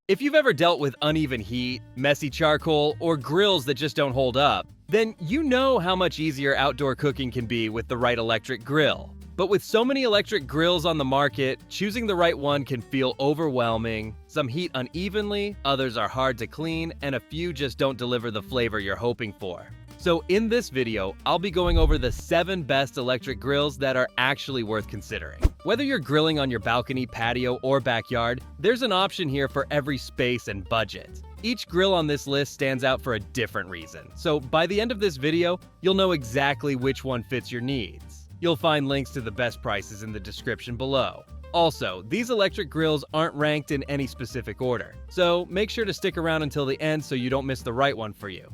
If you've ever dealt with uneven heat, messy charcoal, or grills that just don't hold up, then you know how much easier outdoor cooking can be with the right electric grill. But with so many electric grills on the market, choosing the right one can feel overwhelming. Some heat unevenly, others are hard to clean, and a few just don't deliver the flavor you're hoping for. So in this video, I'll be going over the 7 best electric grills that are actually worth considering. Whether you're grilling on your balcony, patio, or backyard, there's an option here for every space and budget. Each grill on this list stands out for a different reason, so by the end of this video, you'll know exactly which one fits your needs. You'll find links to the best prices in the description below. Also, these electric grills aren't ranked in any specific order, so make sure to stick around until the end so you don't miss the right one for you.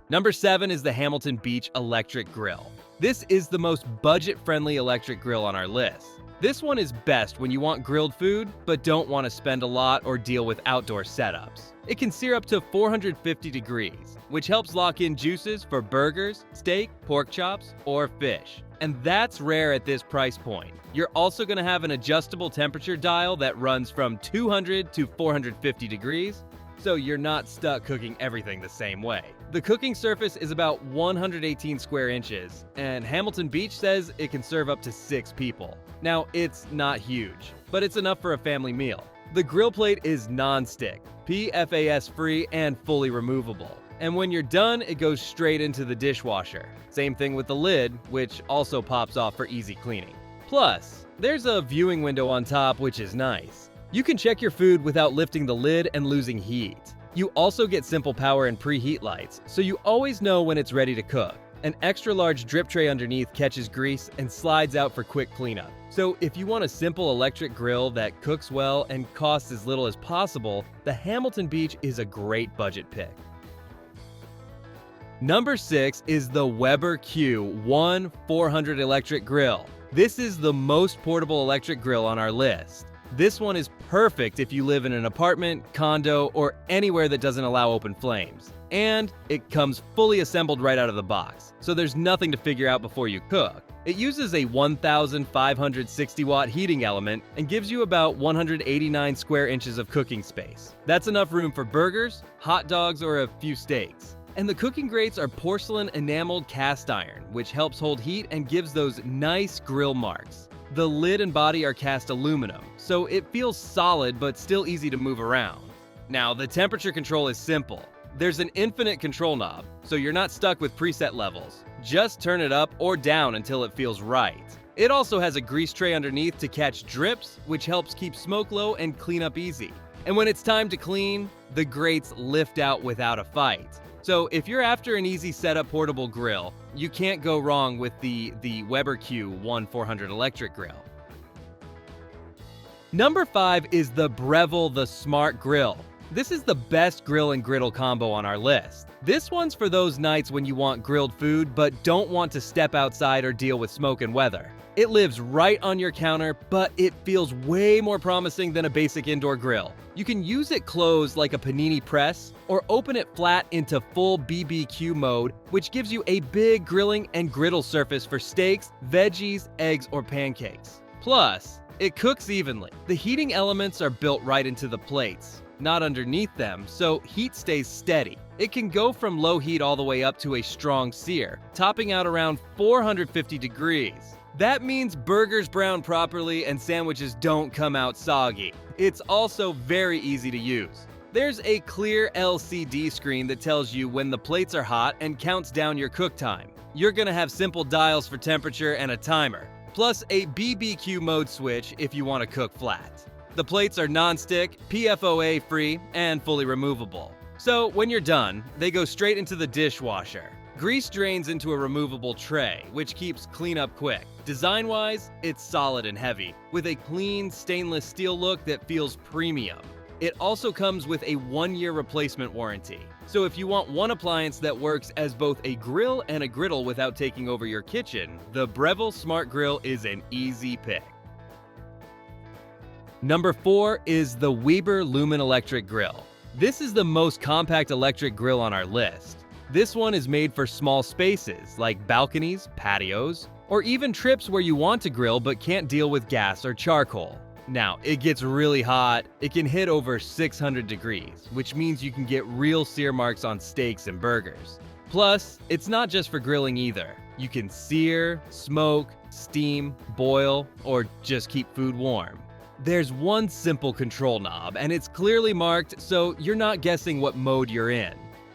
Number 7 is the Hamilton Beach Electric Grill. This is the most budget-friendly electric grill on our list. This one is best when you want grilled food, but don't want to spend a lot or deal with outdoor setups. It can sear up to 450 degrees, which helps lock in juices for burgers, steak, pork chops, or fish. And that's rare at this price point. You're also going to have an adjustable temperature dial that runs from 200 to 450 degrees, so you're not stuck cooking everything the same way. The cooking surface is about 118 square inches, and Hamilton Beach says it can serve up to 6 people. Now, it's not huge, but it's enough for a family meal. The grill plate is non-stick, PFAS-free, and fully removable. And when you're done, it goes straight into the dishwasher. Same thing with the lid, which also pops off for easy cleaning. Plus, there's a viewing window on top, which is nice. You can check your food without lifting the lid and losing heat. You also get simple power and preheat lights, so you always know when it's ready to cook. An extra large drip tray underneath catches grease and slides out for quick cleanup. So if you want a simple electric grill that cooks well and costs as little as possible, the Hamilton Beach is a great budget pick. Number 6 is the Weber Q1 400 electric grill. This is the most portable electric grill on our list. This one is perfect if you live in an apartment, condo, or anywhere that doesn't allow open flames. And it comes fully assembled right out of the box, so there's nothing to figure out before you cook. It uses a 1,560 watt heating element and gives you about 189 square inches of cooking space. That's enough room for burgers, hot dogs, or a few steaks. And the cooking grates are porcelain enameled cast iron, which helps hold heat and gives those nice grill marks. The lid and body are cast aluminum, so it feels solid but still easy to move around. Now, the temperature control is simple. There's an infinite control knob, so you're not stuck with preset levels. Just turn it up or down until it feels right. It also has a grease tray underneath to catch drips, which helps keep smoke low and clean up easy. And when it's time to clean, the grates lift out without a fight. So if you're after an easy setup portable grill, you can't go wrong with the Weber Q1 400 electric grill. Number 5 is the Breville the Smart Grill. This is the best grill and griddle combo on our list. This one's for those nights when you want grilled food but don't want to step outside or deal with smoke and weather. It lives right on your counter, but it feels way more promising than a basic indoor grill. You can use it closed like a panini press, or open it flat into full BBQ mode, which gives you a big grilling and griddle surface for steaks, veggies, eggs, or pancakes. Plus, it cooks evenly. The heating elements are built right into the plates, not underneath them, so heat stays steady. It can go from low heat all the way up to a strong sear, topping out around 450 degrees. That means burgers brown properly and sandwiches don't come out soggy. It's also very easy to use. There's a clear LCD screen that tells you when the plates are hot and counts down your cook time. You're gonna have simple dials for temperature and a timer, plus a BBQ mode switch if you want to cook flat. The plates are non-stick, PFOA free, and fully removable. So when you're done, they go straight into the dishwasher. Grease drains into a removable tray, which keeps cleanup quick. Design-wise, it's solid and heavy, with a clean stainless steel look that feels premium. It also comes with a 1-year replacement warranty. So if you want one appliance that works as both a grill and a griddle without taking over your kitchen, the Breville Smart Grill is an easy pick. Number 4 is the Weber Lumen Electric Grill. This is the most compact electric grill on our list. This one is made for small spaces like balconies, patios, or even trips where you want to grill but can't deal with gas or charcoal. Now, it gets really hot. It can hit over 600 degrees, which means you can get real sear marks on steaks and burgers. Plus, it's not just for grilling either. You can sear, smoke, steam, boil, or just keep food warm. There's one simple control knob, and it's clearly marked so you're not guessing what mode you're in.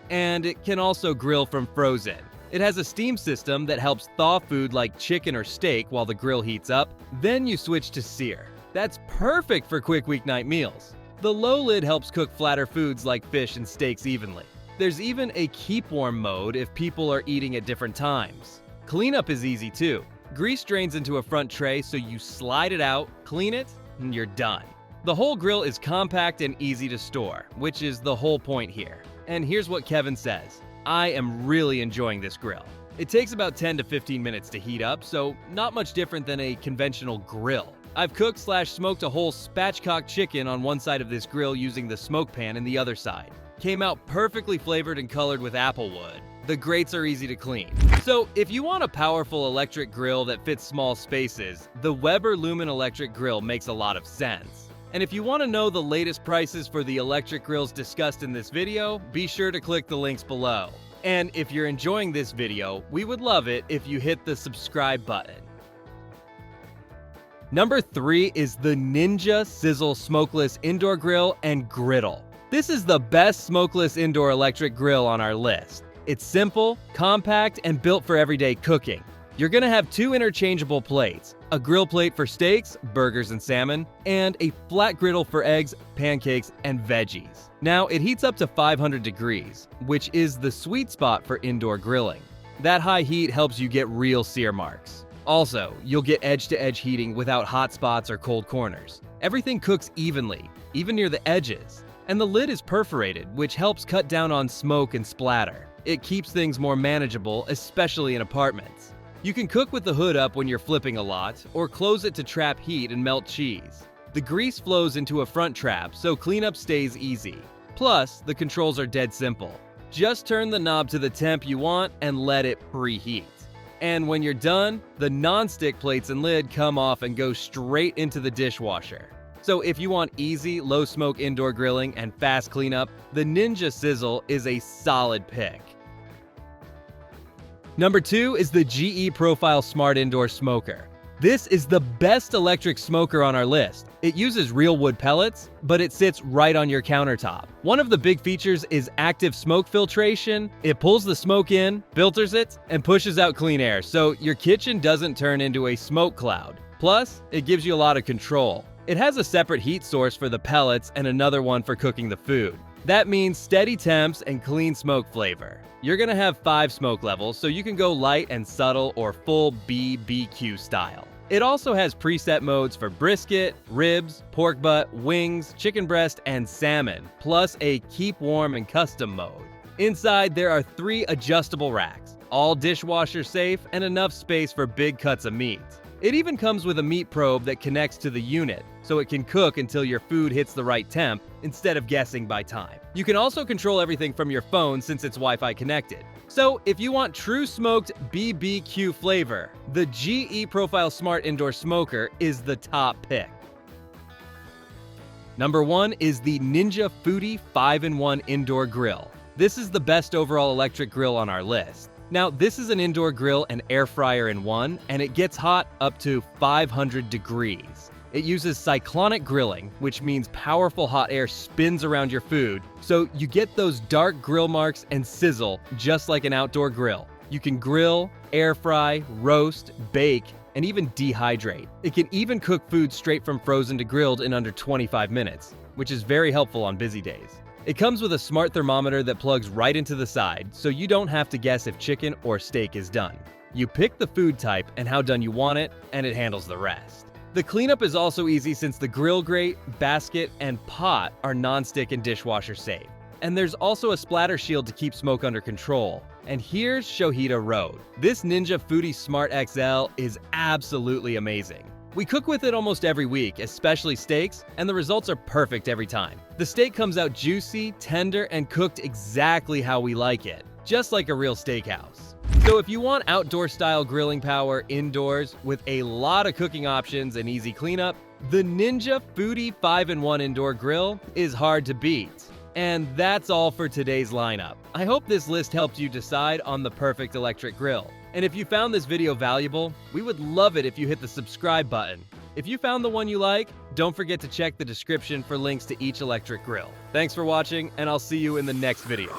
And it can also grill from frozen. It has a steam system that helps thaw food like chicken or steak while the grill heats up. Then you switch to sear. That's perfect for quick weeknight meals. The low lid helps cook flatter foods like fish and steaks evenly. There's even a keep warm mode if people are eating at different times. Cleanup is easy too. Grease drains into a front tray, so you slide it out, clean it, and you're done. The whole grill is compact and easy to store, which is the whole point here. And here's what Kevin says: I am really enjoying this grill. It takes about 10 to 15 minutes to heat up, so not much different than a conventional grill. I've cooked/smoked a whole spatchcock chicken on one side of this grill using the smoke pan in the other side. Came out perfectly flavored and colored with applewood. The grates are easy to clean. So if you want a powerful electric grill that fits small spaces, the Weber Lumen electric grill makes a lot of sense. And if you want to know the latest prices for the electric grills discussed in this video, be sure to click the links below. And if you're enjoying this video, we would love it if you hit the subscribe button. Number 3 is the Ninja Sizzle Smokeless Indoor Grill and Griddle. This is the best smokeless indoor electric grill on our list. It's simple, compact, and built for everyday cooking. You're gonna have 2 interchangeable plates, a grill plate for steaks, burgers, and salmon, and a flat griddle for eggs, pancakes, and veggies. Now, it heats up to 500 degrees, which is the sweet spot for indoor grilling. That high heat helps you get real sear marks. Also, you'll get edge-to-edge heating without hot spots or cold corners. Everything cooks evenly, even near the edges. And the lid is perforated, which helps cut down on smoke and splatter. It keeps things more manageable, especially in apartments. You can cook with the hood up when you're flipping a lot, or close it to trap heat and melt cheese. The grease flows into a front trap, so cleanup stays easy. Plus, the controls are dead simple. Just turn the knob to the temp you want and let it preheat. And when you're done, the non-stick plates and lid come off and go straight into the dishwasher. So if you want easy, low-smoke indoor grilling and fast cleanup, the Ninja Sizzle is a solid pick. Number 2 is the GE Profile Smart Indoor Smoker. This is the best electric smoker on our list. It uses real wood pellets, but it sits right on your countertop. One of the big features is active smoke filtration. It pulls the smoke in, filters it, and pushes out clean air, so your kitchen doesn't turn into a smoke cloud. Plus, it gives you a lot of control. It has a separate heat source for the pellets and another one for cooking the food. That means steady temps and clean smoke flavor. You're gonna have 5 smoke levels, so you can go light and subtle or full BBQ style. It also has preset modes for brisket, ribs, pork butt, wings, chicken breast, and salmon, plus a keep warm and custom mode. Inside, there are 3 adjustable racks, all dishwasher safe and enough space for big cuts of meat. It even comes with a meat probe that connects to the unit, so it can cook until your food hits the right temp instead of guessing by time. You can also control everything from your phone since it's Wi-Fi connected. So if you want true smoked BBQ flavor, the GE Profile Smart Indoor Smoker is the top pick. Number 1 is the Ninja Foodie 5-in-1 Indoor Grill. This is the best overall electric grill on our list. Now, this is an indoor grill and air fryer in one, and it gets hot up to 500 degrees. It uses cyclonic grilling, which means powerful hot air spins around your food, so you get those dark grill marks and sizzle just like an outdoor grill. You can grill, air fry, roast, bake, and even dehydrate. It can even cook food straight from frozen to grilled in under 25 minutes, which is very helpful on busy days. It comes with a smart thermometer that plugs right into the side, so you don't have to guess if chicken or steak is done. You pick the food type and how done you want it, and it handles the rest. The cleanup is also easy since the grill grate, basket, and pot are non-stick and dishwasher safe. And there's also a splatter shield to keep smoke under control. And here's Shohita Road. This Ninja Foodie Smart XL is absolutely amazing. We cook with it almost every week, especially steaks, and the results are perfect every time. The steak comes out juicy, tender, and cooked exactly how we like it, just like a real steakhouse. So if you want outdoor-style grilling power indoors with a lot of cooking options and easy cleanup, the Ninja Foodie 5-in-1 Indoor Grill is hard to beat. And that's all for today's lineup. I hope this list helped you decide on the perfect electric grill. And if you found this video valuable, we would love it if you hit the subscribe button. If you found the one you like, don't forget to check the description for links to each electric grill. Thanks for watching, and I'll see you in the next video.